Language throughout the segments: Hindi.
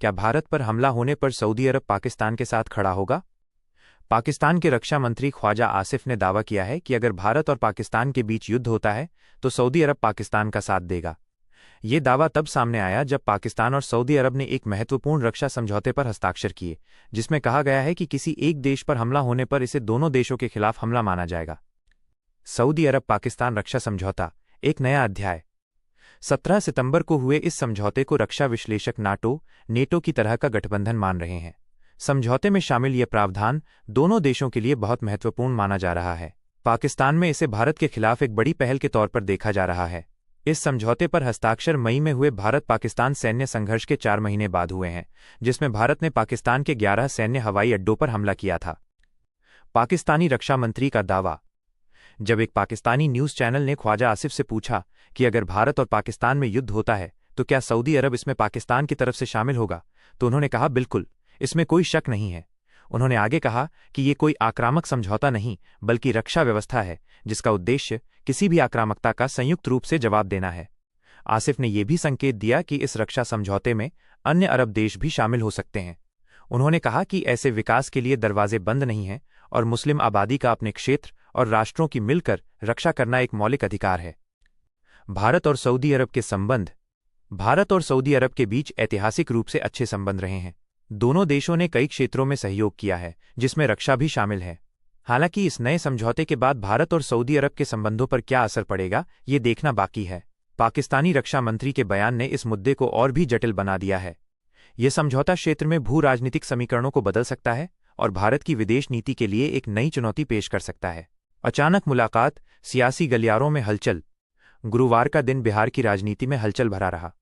क्या भारत पर हमला होने पर सऊदी अरब पाकिस्तान के साथ खड़ा होगा? पाकिस्तान के रक्षा मंत्री ख्वाजा आसिफ ने दावा किया है कि अगर भारत और पाकिस्तान के बीच युद्ध होता है तो सऊदी अरब पाकिस्तान का साथ देगा। ये दावा तब सामने आया जब पाकिस्तान और सऊदी अरब ने एक महत्वपूर्ण रक्षा समझौते पर हस्ताक्षर किए, जिसमें कहा गया है कि किसी एक देश पर हमला होने पर इसे दोनों देशों के खिलाफ हमला माना जाएगा। सऊदी अरब पाकिस्तान रक्षा समझौता, एक नया अध्याय। 17 सितंबर को हुए इस समझौते को रक्षा विश्लेषक नेटो की तरह का गठबंधन मान रहे हैं। समझौते में शामिल यह प्रावधान दोनों देशों के लिए बहुत महत्वपूर्ण माना जा रहा है। पाकिस्तान में इसे भारत के खिलाफ एक बड़ी पहल के तौर पर देखा जा रहा है। इस समझौते पर हस्ताक्षर मई में हुए भारत-पाकिस्तान सैन्य संघर्ष के 4 महीने बाद हुए हैं, जिसमें भारत ने पाकिस्तान के 11 सैन्य हवाई अड्डों पर हमला किया था। पाकिस्तानी रक्षा मंत्री का दावा। जब एक पाकिस्तानी न्यूज़ चैनल ने ख्वाजा आसिफ से पूछा कि अगर भारत और पाकिस्तान में युद्ध होता है तो क्या सऊदी अरब इसमें पाकिस्तान की तरफ से शामिल होगा, तो उन्होंने कहा, बिल्कुल, इसमें कोई शक नहीं है। उन्होंने आगे कहा कि ये कोई आक्रामक समझौता नहीं बल्कि रक्षा व्यवस्था है जिसका उद्देश्य किसी भी आक्रामकता का संयुक्त रूप से जवाब देना है। आसिफ ने यह भी संकेत दिया कि इस रक्षा समझौते में अन्य अरब देश भी शामिल हो सकते हैं। उन्होंने कहा कि ऐसे विकास के लिए दरवाजे बंद नहीं हैं और मुस्लिम आबादी का अपने क्षेत्र और राष्ट्रों की मिलकर रक्षा करना एक मौलिक अधिकार है। भारत और सऊदी अरब के संबंध। भारत और सऊदी अरब के बीच ऐतिहासिक रूप से अच्छे संबंध रहे हैं। दोनों देशों ने कई क्षेत्रों में सहयोग किया है, जिसमें रक्षा भी शामिल है। हालांकि इस नए समझौते के बाद भारत और सऊदी अरब के संबंधों पर क्या असर पड़ेगा, ये देखना बाकी है। पाकिस्तानी रक्षा मंत्री के बयान ने इस मुद्दे को और भी जटिल बना दिया है। यह समझौता क्षेत्र में भू राजनीतिक समीकरणों को बदल सकता है और भारत की विदेश नीति के लिए एक नई चुनौती पेश कर सकता है। अचानक मुलाकात, सियासी गलियारों में हलचल। गुरुवार का दिन बिहार की राजनीति में हलचल भरा रहा।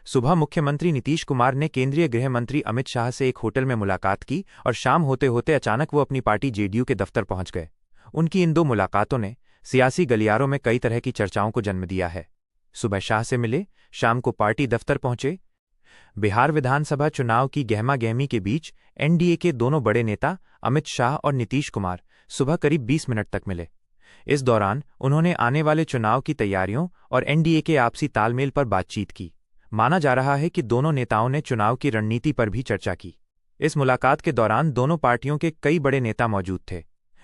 सुबह मुख्यमंत्री नीतीश कुमार ने केंद्रीय गृह मंत्री अमित शाह से एक होटल में मुलाकात की और शाम होते होते अचानक वो अपनी पार्टी जेडीयू के दफ्तर पहुंच गए। उनकी इन 2 मुलाकातों ने सियासी गलियारों में कई तरह की चर्चाओं को जन्म दिया है। सुबह शाह से मिले, शाम को पार्टी दफ्तर पहुंचे। बिहार विधानसभा चुनाव की गहमा-गहमी के बीच एनडीए के दोनों बड़े नेता अमित शाह और नीतीश कुमार सुबह करीब 20 मिनट तक मिले। इस दौरान उन्होंने आने वाले चुनाव की तैयारियों और एनडीए के आपसी तालमेल पर बातचीत की। माना जा रहा है कि दोनों नेताओं ने चुनाव की रणनीति पर भी चर्चा की। इस मुलाकात के दौरान दोनों पार्टियों के कई बड़े नेता मौजूद थे।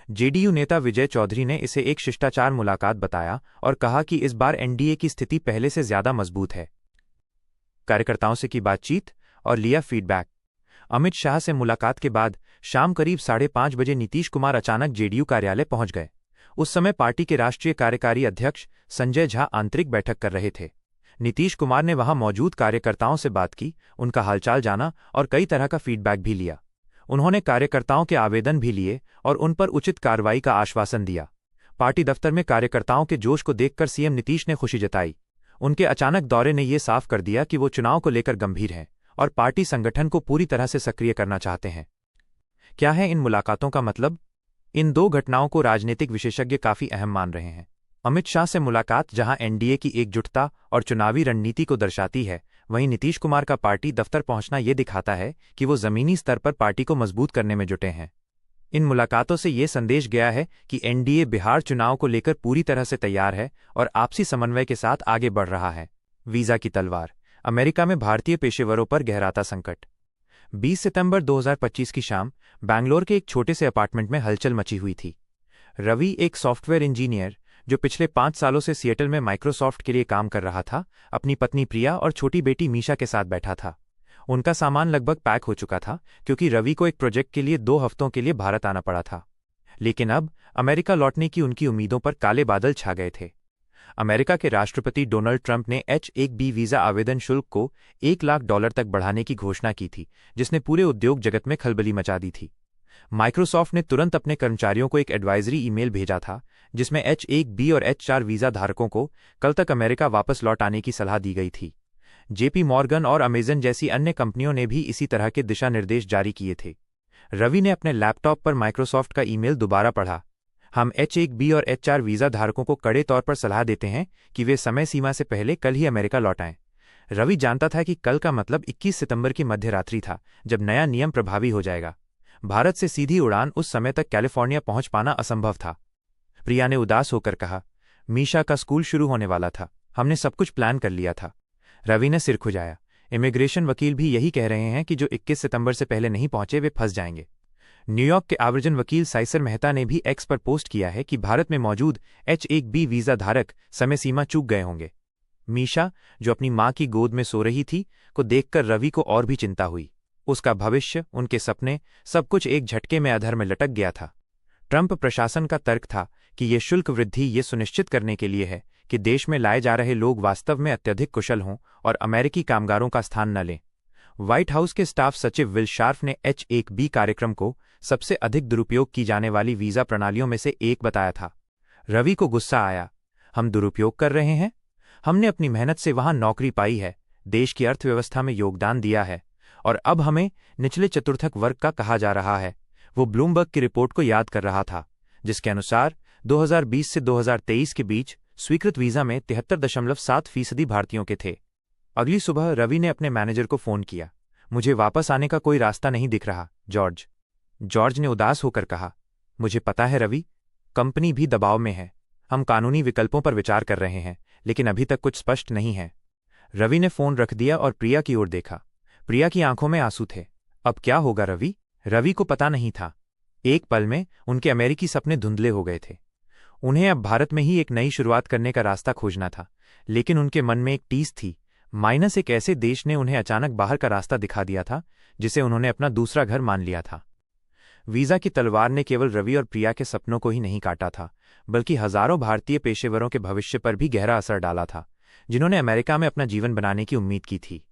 जेडीयू नेता विजय चौधरी ने इसे एक शिष्टाचार मुलाकात बताया और कहा कि इस बार एनडीए की स्थिति पहले से ज्यादा मजबूत है। कार्यकर्ताओं से की बातचीत और लिया फीडबैक। अमित शाह से मुलाकात के बाद शाम करीब 5:30 बजे नीतीश कुमार अचानक जेडीयू कार्यालय पहुंच गए। उस समय पार्टी के राष्ट्रीय कार्यकारी अध्यक्ष संजय झा आंतरिक बैठक कर रहे थे। नीतीश कुमार ने वहां मौजूद कार्यकर्ताओं से बात की, उनका हालचाल जाना और कई तरह का फीडबैक भी लिया। उन्होंने कार्यकर्ताओं के आवेदन भी लिए और उन पर उचित कार्रवाई का आश्वासन दिया। पार्टी दफ्तर में कार्यकर्ताओं के जोश को देखकर सीएम नीतीश ने खुशी जताई। उनके अचानक दौरे ने यह साफ कर दिया कि वो चुनाव को लेकर गंभीर हैं और पार्टी संगठन को पूरी तरह से सक्रिय करना चाहते हैं। क्या है इन मुलाकातों का मतलब? इन 2 घटनाओं को राजनीतिक विशेषज्ञ काफी अहम मान रहे हैं। अमित शाह से मुलाकात जहां एनडीए की एकजुटता और चुनावी रणनीति को दर्शाती है, वहीं नीतीश कुमार का पार्टी दफ्तर पहुंचना यह दिखाता है कि वो जमीनी स्तर पर पार्टी को मजबूत करने में जुटे हैं। इन मुलाकातों से यह संदेश गया है कि एनडीए बिहार चुनाव को लेकर पूरी तरह से तैयार है और आपसी समन्वय के साथ आगे बढ़ रहा है। वीजा की तलवार। अमेरिका में भारतीय पेशेवरों पर गहराता संकट। 20 सितंबर 2025 की शाम बैंगलोर के एक छोटे से अपार्टमेंट में हलचल मची हुई थी। रवि, एक सॉफ्टवेयर इंजीनियर जो पिछले 5 सालों से सिएटल में माइक्रोसॉफ्ट के लिए काम कर रहा था, अपनी पत्नी प्रिया और छोटी बेटी मीशा के साथ बैठा था। उनका सामान लगभग पैक हो चुका था क्योंकि रवि को एक प्रोजेक्ट के लिए 2 हफ्तों के लिए भारत आना पड़ा था। लेकिन अब अमेरिका लौटने की उनकी उम्मीदों पर काले बादल छा गए थे। अमेरिका के राष्ट्रपति डोनाल्ड ट्रंप ने H-1B वीजा आवेदन शुल्क को $1 लाख तक बढ़ाने की घोषणा की थी, जिसने पूरे उद्योग जगत में खलबली मचा दी थी। माइक्रोसॉफ्ट ने तुरंत अपने कर्मचारियों को एक एडवाइजरी ईमेल भेजा था, जिसमें H-1B और H-4 वीजा धारकों को कल तक अमेरिका वापस लौट आने की सलाह दी गई थी। जेपी मॉर्गन और अमेजन जैसी अन्य कंपनियों ने भी इसी तरह के दिशा निर्देश जारी किए थे। रवि ने अपने लैपटॉप पर माइक्रोसॉफ्ट का ईमेल दोबारा पढ़ा। हम H-1B और H-4 वीजा धारकों को कड़े तौर पर सलाह देते हैं कि वे समय सीमा से पहले कल ही अमेरिका लौट आएं। रवि जानता था कि कल का मतलब 21 सितंबर की मध्य रात्रि था, जब नया नियम प्रभावी हो जाएगा। भारत से सीधी उड़ान उस समय तक कैलिफोर्निया पहुंच पाना असंभव था। प्रिया ने उदास होकर कहा, मीशा का स्कूल शुरू होने वाला था, हमने सब कुछ प्लान कर लिया था। रवि ने सिर खुजाया। इमिग्रेशन वकील भी यही कह रहे हैं कि जो 21 सितंबर से पहले नहीं पहुंचे वे फंस जाएंगे। न्यूयॉर्क के आवर्जन वकील साइसर मेहता ने भी एक्स पर पोस्ट किया है कि भारत में मौजूद H-1B वीजा धारक समय सीमा चूक गए होंगे। मीशा, जो अपनी मां की गोद में सो रही थी, को देखकर रवि को और भी चिंता हुई। उसका भविष्य, उनके सपने, सब कुछ एक झटके में अधर में लटक गया था। ट्रंप प्रशासन का तर्क था कि ये शुल्क वृद्धि ये सुनिश्चित करने के लिए है कि देश में लाए जा रहे लोग वास्तव में अत्यधिक कुशल हों और अमेरिकी कामगारों का स्थान न लें। व्हाइट हाउस के स्टाफ सचिव विल शार्फ ने H-1B कार्यक्रम को सबसे अधिक दुरुपयोग की जाने वाली वीजा प्रणालियों में से एक बताया था। रवि को गुस्सा आया। हम दुरुपयोग कर रहे हैं? हमने अपनी मेहनत से वहां नौकरी पाई है, देश की अर्थव्यवस्था में योगदान दिया है, और अब हमें निचले चतुर्थक वर्ग का कहा जा रहा है। वो ब्लूमबर्ग की रिपोर्ट को याद कर रहा था, जिसके अनुसार 2020 से 2023 के बीच स्वीकृत वीजा में 73.7% भारतीयों के थे। अगली सुबह रवि ने अपने मैनेजर को फोन किया। मुझे वापस आने का कोई रास्ता नहीं दिख रहा, जॉर्ज। जॉर्ज ने उदास होकर कहा, मुझे पता है रवि, कंपनी भी दबाव में है। हम कानूनी विकल्पों पर विचार कर रहे हैं, लेकिन अभी तक कुछ स्पष्ट नहीं है। रवि ने फोन रख दिया और प्रिया की ओर देखा। प्रिया की आंखों में आंसू थे। अब क्या होगा रवि? रवि को पता नहीं था। एक पल में उनके अमेरिकी सपने धुंधले हो गए थे। उन्हें अब भारत में ही एक नई शुरुआत करने का रास्ता खोजना था, लेकिन उनके मन में एक टीस थी। माइनस एक ऐसे देश ने उन्हें अचानक बाहर का रास्ता दिखा दिया था, जिसे उन्होंने अपना दूसरा घर मान लिया था। वीजा की तलवार ने केवल रवि और प्रिया के सपनों को ही नहीं काटा था, बल्कि हजारों भारतीय पेशेवरों के भविष्य पर भी गहरा असर डाला था, जिन्होंने अमेरिका में अपना जीवन बनाने की उम्मीद की थी।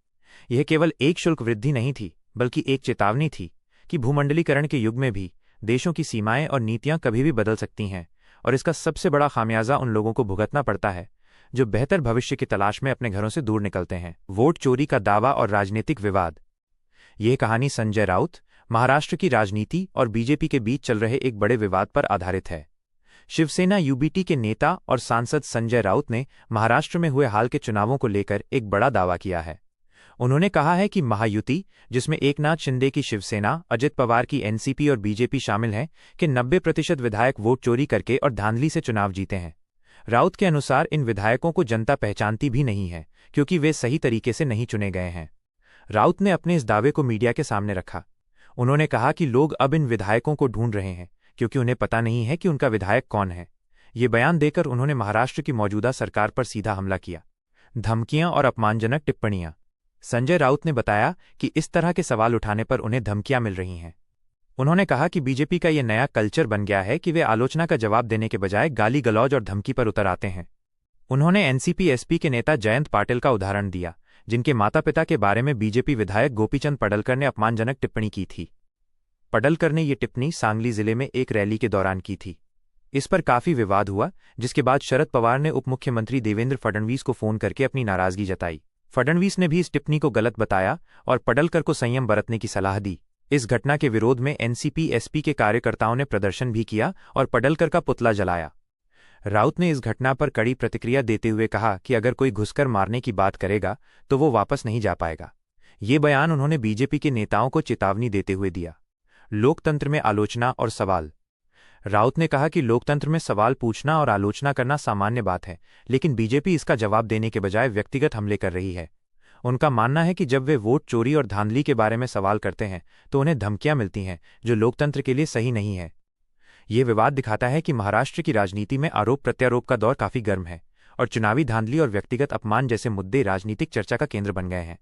यह केवल एक शुल्क वृद्धि नहीं थी, बल्कि एक चेतावनी थी कि भूमंडलीकरण के युग में भी देशों की सीमाएं और नीतियां कभी भी बदल सकती हैं, और इसका सबसे बड़ा खामियाजा उन लोगों को भुगतना पड़ता है जो बेहतर भविष्य की तलाश में अपने घरों से दूर निकलते हैं। वोट चोरी का दावा और राजनीतिक विवाद। यह कहानी संजय राउत, महाराष्ट्र की राजनीति और बीजेपी के बीच चल रहे एक बड़े विवाद पर आधारित है। शिवसेना यूबीटी के नेता और सांसद संजय राउत ने महाराष्ट्र में हुए हाल के चुनावों को लेकर एक बड़ा दावा किया है। उन्होंने कहा है कि महायुति, जिसमें एकनाथ शिंदे की शिवसेना, अजित पवार की एनसीपी और बीजेपी शामिल हैं, कि 90% विधायक वोट चोरी करके और धांधली से चुनाव जीते हैं। राउत के अनुसार इन विधायकों को जनता पहचानती भी नहीं है, क्योंकि वे सही तरीके से नहीं चुने गए हैं। राउत ने अपने इस दावे को मीडिया के सामने रखा। उन्होंने कहा कि लोग अब इन विधायकों को ढूंढ रहे हैं, क्योंकि उन्हें पता नहीं है कि उनका विधायक कौन है। ये बयान देकर उन्होंने महाराष्ट्र की मौजूदा सरकार पर सीधा हमला किया। धमकियां और अपमानजनक टिप्पणियां। संजय राउत ने बताया कि इस तरह के सवाल उठाने पर उन्हें धमकियां मिल रही हैं। उन्होंने कहा कि बीजेपी का यह नया कल्चर बन गया है कि वे आलोचना का जवाब देने के बजाय गाली गलौज और धमकी पर उतर आते हैं। उन्होंने एनसीपी-एसपी के नेता जयंत पाटिल का उदाहरण दिया, जिनके माता पिता के बारे में बीजेपी विधायक गोपीचंद पडलकर ने अपमानजनक टिप्पणी की थी। पडलकर ने ये टिप्पणी सांगली जिले में एक रैली के दौरान की थी। इस पर काफी विवाद हुआ, जिसके बाद शरद पवार ने उप मुख्यमंत्री देवेंद्र फडणवीस को फोन करके अपनी नाराजगी जताई। फडणवीस ने भी इस टिप्पणी को गलत बताया और पडलकर को संयम बरतने की सलाह दी। इस घटना के विरोध में एनसीपी-एसपी के कार्यकर्ताओं ने प्रदर्शन भी किया और पडलकर का पुतला जलाया। राउत ने इस घटना पर कड़ी प्रतिक्रिया देते हुए कहा कि अगर कोई घुसकर मारने की बात करेगा तो वो वापस नहीं जा पाएगा। ये बयान उन्होंने बीजेपी के नेताओं को चेतावनी देते हुए दिया। लोकतंत्र में आलोचना और सवाल। राउत ने कहा कि लोकतंत्र में सवाल पूछना और आलोचना करना सामान्य बात है, लेकिन बीजेपी इसका जवाब देने के बजाय व्यक्तिगत हमले कर रही है। उनका मानना है कि जब वे वोट चोरी और धांधली के बारे में सवाल करते हैं तो उन्हें धमकियां मिलती हैं, जो लोकतंत्र के लिए सही नहीं है। ये विवाद दिखाता है कि महाराष्ट्र की राजनीति में आरोप प्रत्यारोप का दौर काफी गर्म है और चुनावी धांधली और व्यक्तिगत अपमान जैसे मुद्दे राजनीतिक चर्चा का केंद्र बन गए हैं।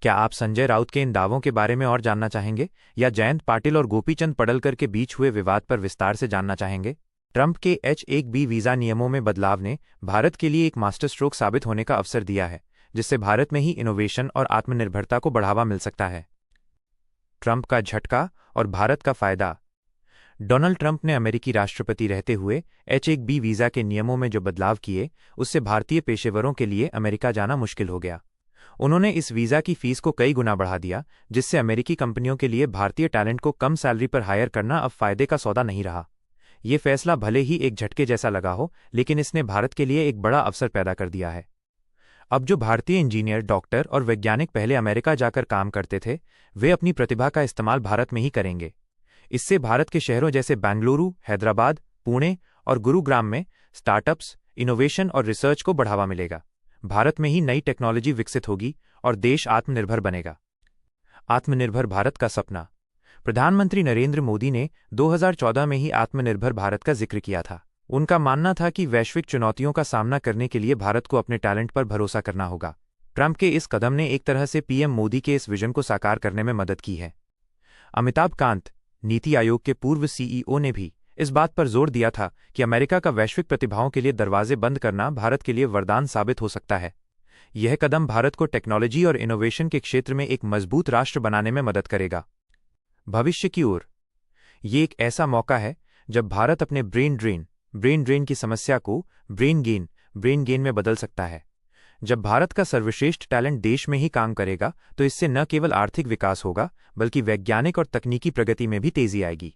क्या आप संजय राउत के इन दावों के बारे में और जानना चाहेंगे, या जयंत पाटिल और गोपीचंद पडलकर के बीच हुए विवाद पर विस्तार से जानना चाहेंगे? ट्रंप के H-1B वीजा नियमों में बदलाव ने भारत के लिए एक मास्टर स्ट्रोक साबित होने का अवसर दिया है, जिससे भारत में ही इनोवेशन और आत्मनिर्भरता को बढ़ावा मिल सकता है। ट्रंप का झटका और भारत का फायदा। डोनाल्ड ट्रंप ने अमेरिकी राष्ट्रपति रहते हुए H-1B वीजा के नियमों में जो बदलाव किए, उससे भारतीय पेशेवरों के लिए अमेरिका जाना मुश्किल हो गया। उन्होंने इस वीजा की फीस को कई गुना बढ़ा दिया, जिससे अमेरिकी कंपनियों के लिए भारतीय टैलेंट को कम सैलरी पर हायर करना अब फायदे का सौदा नहीं रहा। ये फैसला भले ही एक झटके जैसा लगा हो, लेकिन इसने भारत के लिए एक बड़ा अवसर पैदा कर दिया है। अब जो भारतीय इंजीनियर, डॉक्टर और वैज्ञानिक पहले अमेरिका जाकर काम करते थे, वे अपनी प्रतिभा का इस्तेमाल भारत में ही करेंगे। इससे भारत के शहरों जैसे बेंगलुरु, हैदराबाद, पुणे और गुरुग्राम में स्टार्टअप्स, इनोवेशन और रिसर्च को बढ़ावा मिलेगा। भारत में ही नई टेक्नोलॉजी विकसित होगी और देश आत्मनिर्भर बनेगा। आत्मनिर्भर भारत का सपना। प्रधानमंत्री नरेंद्र मोदी ने 2014 में ही आत्मनिर्भर भारत का जिक्र किया था। उनका मानना था कि वैश्विक चुनौतियों का सामना करने के लिए भारत को अपने टैलेंट पर भरोसा करना होगा। ट्रंप के इस कदम ने एक तरह से पीएम मोदी के इस विजन को साकार करने में मदद की है। अमिताभ कांत, नीति आयोग के पूर्व सीईओ, ने भी इस बात पर जोर दिया था कि अमेरिका का वैश्विक प्रतिभाओं के लिए दरवाजे बंद करना भारत के लिए वरदान साबित हो सकता है। यह कदम भारत को टेक्नोलॉजी और इनोवेशन के क्षेत्र में एक मजबूत राष्ट्र बनाने में मदद करेगा। भविष्य की ओर। ये एक ऐसा मौका है जब भारत अपने ब्रेन ड्रेन की समस्या को ब्रेन गेन में बदल सकता है। जब भारत का सर्वश्रेष्ठ टैलेंट देश में ही काम करेगा तो इससे न केवल आर्थिक विकास होगा बल्कि वैज्ञानिक और तकनीकी प्रगति में भी तेजी आएगी।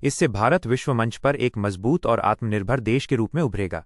इससे भारत विश्व मंच पर एक मजबूत और आत्मनिर्भर देश के रूप में उभरेगा।